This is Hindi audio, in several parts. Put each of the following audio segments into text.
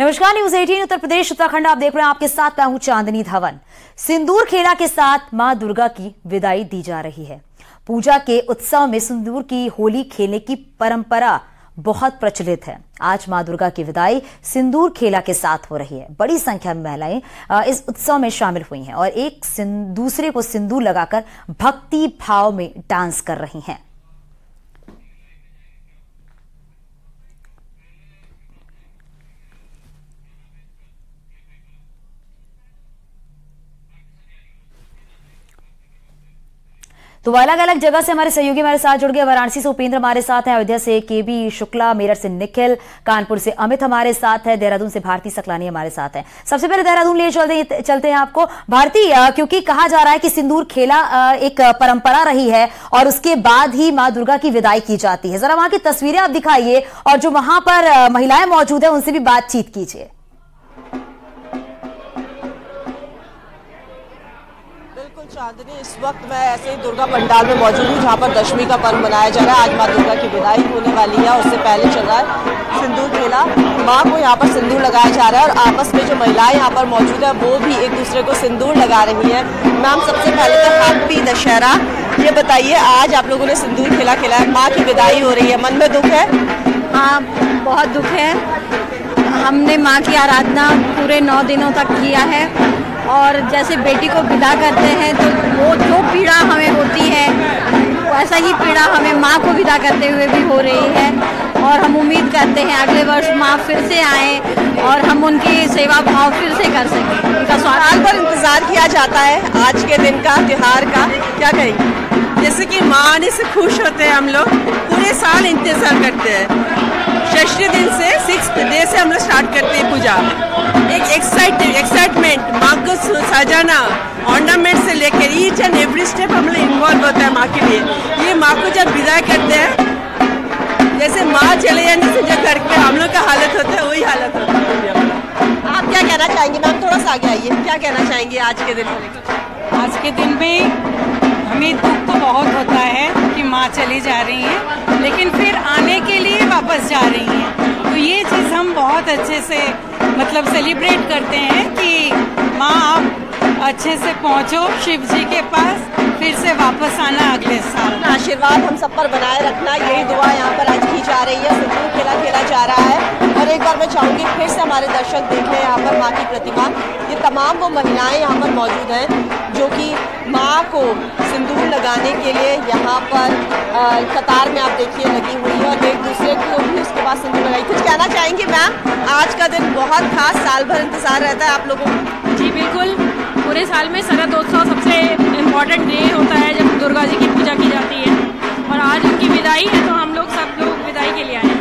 नमस्कार, न्यूज 18 उत्तर प्रदेश उत्तराखंड आप देख रहे हैं। आपके साथ मैं हूं चांदनी धवन। सिंदूर खेला के साथ मां दुर्गा की विदाई दी जा रही है। पूजा के उत्सव में सिंदूर की होली खेलने की परंपरा बहुत प्रचलित है। आज मां दुर्गा की विदाई सिंदूर खेला के साथ हो रही है। बड़ी संख्या में महिलाएं इस उत्सव में शामिल हुई हैं और एक दूसरे को सिंदूर लगाकर भक्ति भाव में डांस कर रही हैं। तो अलग अलग जगह से हमारे सहयोगी हमारे साथ जुड़ गए। वाराणसी से उपेंद्र हमारे साथ हैं, अयोध्या से केबी शुक्ला, मेरठ से निखिल, कानपुर से अमित हमारे साथ है, देहरादून से भारती सकलानी हमारे साथ है। सबसे पहले देहरादून लिए चलते हैं आपको भारती, क्योंकि कहा जा रहा है कि सिंदूर खेला एक परंपरा रही है और उसके बाद ही मां दुर्गा की विदाई की जाती है। जरा वहां की तस्वीरें आप दिखाइए और जो वहां पर महिलाएं मौजूद है उनसे भी बातचीत कीजिए। चांदनी, इस वक्त मैं ऐसे ही दुर्गा पंडाल में मौजूद हूँ जहाँ पर दशमी का पर्व मनाया जा रहा है। आज माँ दुर्गा की विदाई होने वाली है। उससे पहले चल रहा है सिंदूर खेला। माँ को यहाँ पर सिंदूर लगाया जा रहा है और आपस में जो महिलाएं यहाँ पर मौजूद है वो भी एक दूसरे को सिंदूर लगा रही है। मैम, सबसे पहले तो हैप्पी दशहरा। ये बताइए, आज आप लोगों ने सिंदूर खेला खेला है, माँ की विदाई हो रही है, मन में दुख है? हाँ, बहुत दुख है। हमने माँ की आराधना पूरे 9 दिनों तक किया है और जैसे बेटी को विदा करते हैं तो वो जो पीड़ा हमें होती है वैसा ही पीड़ा हमें माँ को विदा करते हुए भी हो रही है। और हम उम्मीद करते हैं अगले वर्ष माँ फिर से आए और हम उनकी सेवा भाव फिर से कर सकें। उनका साल भर इंतजार किया जाता है आज के दिन का, त्योहार का, क्या कहेंगे? जैसे कि माँ आने से खुश होते हैं, हम लोग पूरे साल इंतजार करते हैं। षष्ठी दिन से 6th डे से हम लोग स्टार्ट करते हैं पूजा। एक एक्साइटमेंट, माँ को सजाना, ऑर्नामेंट से लेकर ईच एंड एवरी स्टेप हम लोग इन्वॉल्व होता है माँ के लिए। ये माँ को जब विदा करते हैं, जैसे माँ चले जाने से जो घर पे हम लोग का हालत होता है वही हालत होता है। आप क्या कहना चाहेंगे मैम? थोड़ा सा आगे आइए। क्या कहना चाहेंगे आज के दिन में? आज के दिन में हमें दुख तो बहुत होता है कि माँ चली जा रही हैं, लेकिन फिर आने के लिए वापस जा रही हैं। तो ये चीज़ हम बहुत अच्छे से सेलिब्रेट करते हैं कि माँ आप अच्छे से पहुँचो शिव जी के पास, फिर से वापस आना अगले साल। आशीर्वाद हम सब पर बनाए रखना, यही दुआ यहाँ पर आज की जा रही है। सिंदूर खेला खेला जा रहा है और एक बार मैं चाहूँगी फिर से हमारे दर्शक देख लें यहाँ पर माँ की प्रतिमा। ये तमाम वो महिलाएं यहाँ पर मौजूद हैं जो कि माँ को सिंदूर लगाने के लिए यहाँ पर कतार में आप देखिए लगी हुई है और एक दूसरे को भी उसके बाद सिंदूर लगाई। कुछ कहना चाहेंगे मैम? आज का दिन बहुत खास, साल भर इंतजार रहता है आप लोगों को। जी बिल्कुल, पूरे साल में शरदोत्सव सबसे इम्पोर्टेंट डे होता है जब दुर्गा जी की पूजा की जाती है और आज उनकी विदाई है तो हम लोग सब लोग विदाई के लिए आए हैं।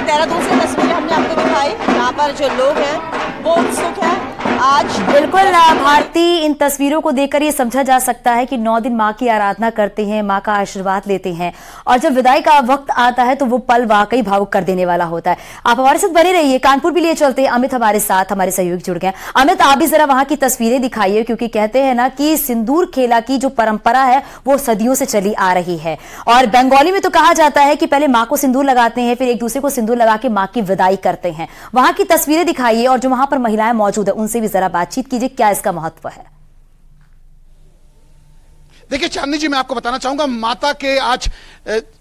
देहरादून से तस्वीरें हमने आपको दिखाई, यहाँ पर जो लोग हैं वो उत्सुक है आज। बिल्कुल भारती, इन तस्वीरों को देखकर ये समझा जा सकता है कि 9 दिन माँ की आराधना करते हैं, माँ का आशीर्वाद लेते हैं और जब विदाई का वक्त आता है तो वो पल वाकई भावुक कर देने वाला होता है। आप हमारे साथ बने रहिए। कानपुर भी लिए चलते हैं, अमित हमारे साथ, हमारे सहयोगी जुड़ गए। अमित, आप भी जरा वहां की तस्वीरें दिखाइए, क्योंकि कहते हैं ना कि सिंदूर खेला की जो परंपरा है वो सदियों से चली आ रही है और बंगाली में तो कहा जाता है कि पहले माँ को सिंदूर लगाते हैं, फिर एक दूसरे को सिंदूर लगा के माँ की विदाई करते हैं। वहां की तस्वीरें दिखाइए और जो वहां पर महिलाएं मौजूद है उनसे जरा बातचीत कीजिए, क्या इसका महत्व है? देखिए चांदनी जी, मैं आपको बताना चाहूंगा माता के आज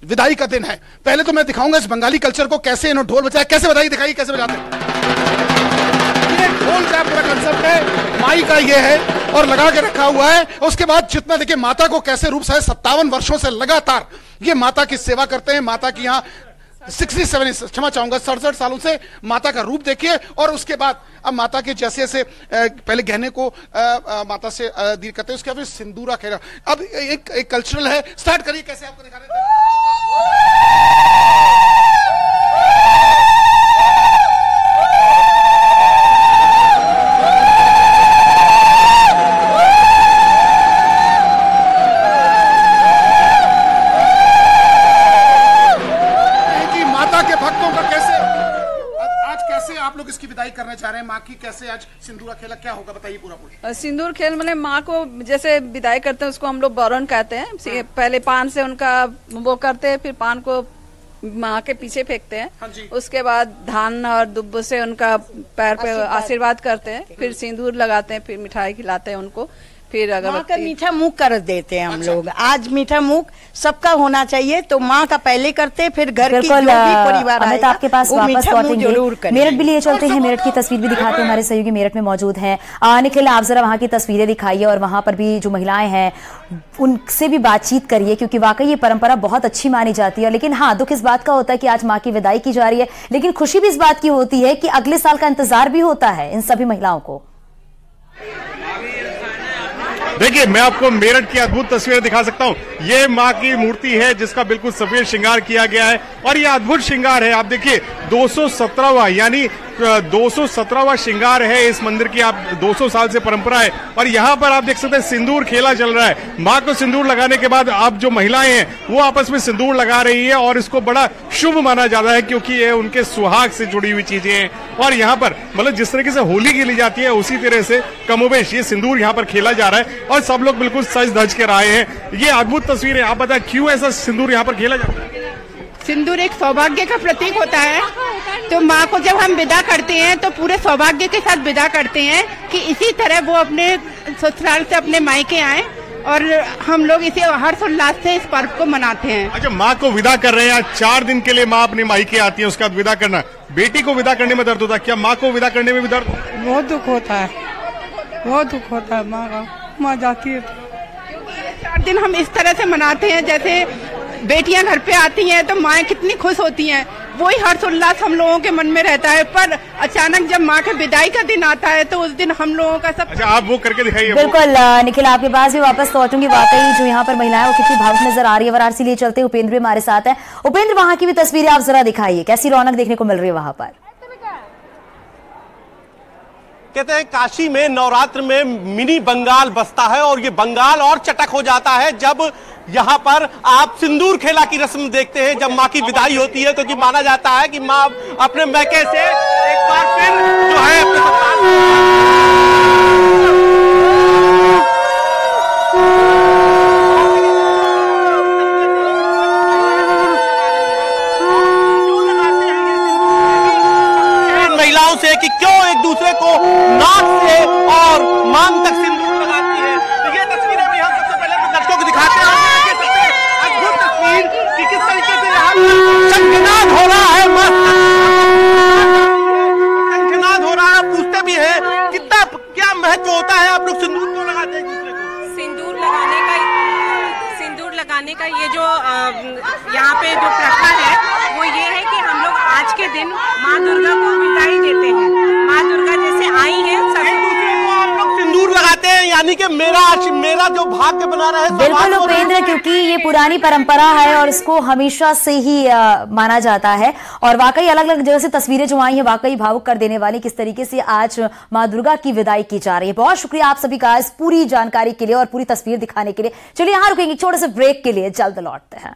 विदाई का दिन है। पहले तो मैं दिखाऊंगा इस बंगाली कल्चर को, कैसे इन्होंने ढोल बजाया, कैसे बजाई, दिखाइए कैसे बजाते हैं। ये ढोल का पूरा कंसेप्ट है, माई का ये है और लगा के रखा हुआ है। उसके बाद जितना देखिए माता को कैसे रूप से 57 वर्षों से लगातार ये माता की सेवा करते हैं। माता की यहाँ 67 क्षमा चाहूंगा 67 सालों से माता का रूप देखिए और उसके बाद अब माता के जैसे जैसे पहले गहने को माता से दी करते हैं, उसके बाद सिंदूरा खेला। अब एक कल्चरल है, स्टार्ट करिए, कैसे आपको दिखा रहे थे। आप लोग इसकी विदाई करने जा रहे हैं माँ की, कैसे आज सिंदूरा खेला, क्या होगा बताइए पूरा? सिंदूर खेल मतलब माँ को जैसे विदाई करते हैं उसको हम लोग बरन कहते हैं। पहले पान से उनका वो करते हैं, फिर पान को माँ के पीछे फेंकते हैं। उसके बाद धान और दुब्बों से उनका पैर पे आशीर्वाद करते हैं, फिर सिंदूर लगाते हैं, फिर मिठाई खिलाते हैं उनको, फिर माँ का मीठा मुंह कर देते हैं हम लोग। आज मीठा मुंह सबका होना चाहिए, तो माँ का पहले करते, फिर घर की जो भी परिवार आएगा आपके पास वापस लौटेंगे। मेरठ भी लिए चलते हैं, मेरठ की तस्वीर भी दिखाते हैं, हमारे सहयोगी मेरठ में मौजूद हैं। निखिल, आप जरा वहाँ की तस्वीरें दिखाइए और वहाँ पर भी जो महिलाएं हैं उनसे भी बातचीत करिए, क्योंकि वाकई ये परंपरा बहुत अच्छी मानी जाती है। लेकिन हाँ, दुख इस बात का होता है कि आज माँ की विदाई की जा रही है, लेकिन खुशी भी इस बात की होती है कि अगले साल का इंतजार भी होता है इन सभी महिलाओं को। देखिए, मैं आपको मेरठ की अद्भुत तस्वीरें दिखा सकता हूँ। ये माँ की मूर्ति है जिसका बिल्कुल सफेद श्रृंगार किया गया है और ये अद्भुत श्रृंगार है। आप देखिए 217वां यानी 217वां श्रृंगार है इस मंदिर की। आप 200 साल से परंपरा है और यहाँ पर आप देख सकते हैं सिंदूर खेला चल रहा है। माँ को सिंदूर लगाने के बाद अब जो महिलाएं हैं वो आपस में सिंदूर लगा रही है और इसको बड़ा शुभ माना जाता है, क्योंकि ये उनके सुहाग से जुड़ी हुई चीजें हैं। और यहाँ पर मतलब जिस तरीके से होली खेली जाती है उसी तरह से कमोबेश ये सिंदूर यहाँ पर खेला जा रहा है और सब लोग बिल्कुल सज धज कर आए हैं। ये अद्भुत तस्वीर है। आप बताएं क्यों ऐसा सिंदूर यहाँ पर खेला जाता है? सिंदूर एक सौभाग्य का प्रतीक होता है, तो माँ को जब हम विदा करते हैं तो पूरे सौभाग्य के साथ विदा करते हैं कि इसी तरह वो अपने ससुराल से अपने मायके आए और हम लोग इसे हर्षोल्लास से इस पर्व को मनाते हैं। अच्छा, माँ को विदा कर रहे हैं, 4 दिन के लिए माँ अपने मायके आती है, उसके बाद विदा करना। बेटी को विदा करने में दर्द होता है, क्या माँ को विदा करने में भी दर्द? बहुत दुख होता है, बहुत दुख होता है। माँ का माँ जाती है, 4 दिन हम इस तरह से मनाते हैं जैसे बेटियां घर पे आती हैं तो माएँ कितनी खुश होती हैं, वही हर्षोल्लास हम लोगों के मन में रहता है। पर अचानक जब माँ के विदाई का दिन आता है तो उस दिन हम लोगों का सब। अच्छा, आप वो करके दिखाइए। बिल्कुल निखिल, आपके पास भी वापस लौटूंगी। वाकई जो यहाँ पर महिलाएं वो कितनी भावुक नजर आ रही है। वाराणसी लिए चलते हैं, उपेंद्र हमारे साथ है। उपेंद्र, वहाँ की भी तस्वीरें आप जरा दिखाइए, कैसी रौनक देखने को मिल रही है वहाँ पर? कहते हैं काशी में नवरात्र में मिनी बंगाल बसता है और ये बंगाल और चटक हो जाता है जब यहाँ पर आप सिंदूर खेला की रस्म देखते हैं जब माँ की विदाई होती है, क्योंकि माना जाता है कि माँ अपने मैके से एक बार फिर जो है महिलाओं से कि क्यों एक दूसरे को नाक से और मांग तक सिंदूर लगाती है। तो ये तस्वीरें भी हम सबसे पहले दर्शकों को दिखाते हैं। अद्भुत तस्वीर कि किस तरीके से यहाँ पर शंखनाद हो रहा है, शंखनाद हो रहा है। पूछते भी हैं कितना क्या महत्व होता है, आप लोग सिंदूर क्यों लगाते हैं एक दूसरे को? सिंदूर लगाने का ये जो यहाँ पे जो प्रथा है वो ये है कि हम लोग आज के दिन माँ दुर्गा को विदाई देते हैं। माँ दुर्गा जैसे आई हैं, एक दूसरे को आप लोग सिंदूर लगाते हैं, यानी कि मेरा जो भाग्य बना रहा है। बिल्कुल उपेंद्र, क्योंकि ये पुरानी परंपरा है और इसको हमेशा से ही माना जाता है। और वाकई अलग अलग जगह से तस्वीरें जो आई हैं वाकई भावुक कर देने वाली, किस तरीके से आज माँ दुर्गा की विदाई की जा रही है। बहुत शुक्रिया आप सभी का इस पूरी जानकारी के लिए और पूरी तस्वीर दिखाने के लिए। चलिए यहाँ रुकेंगे छोटे से ब्रेक के लिए, जल्द लौटते हैं।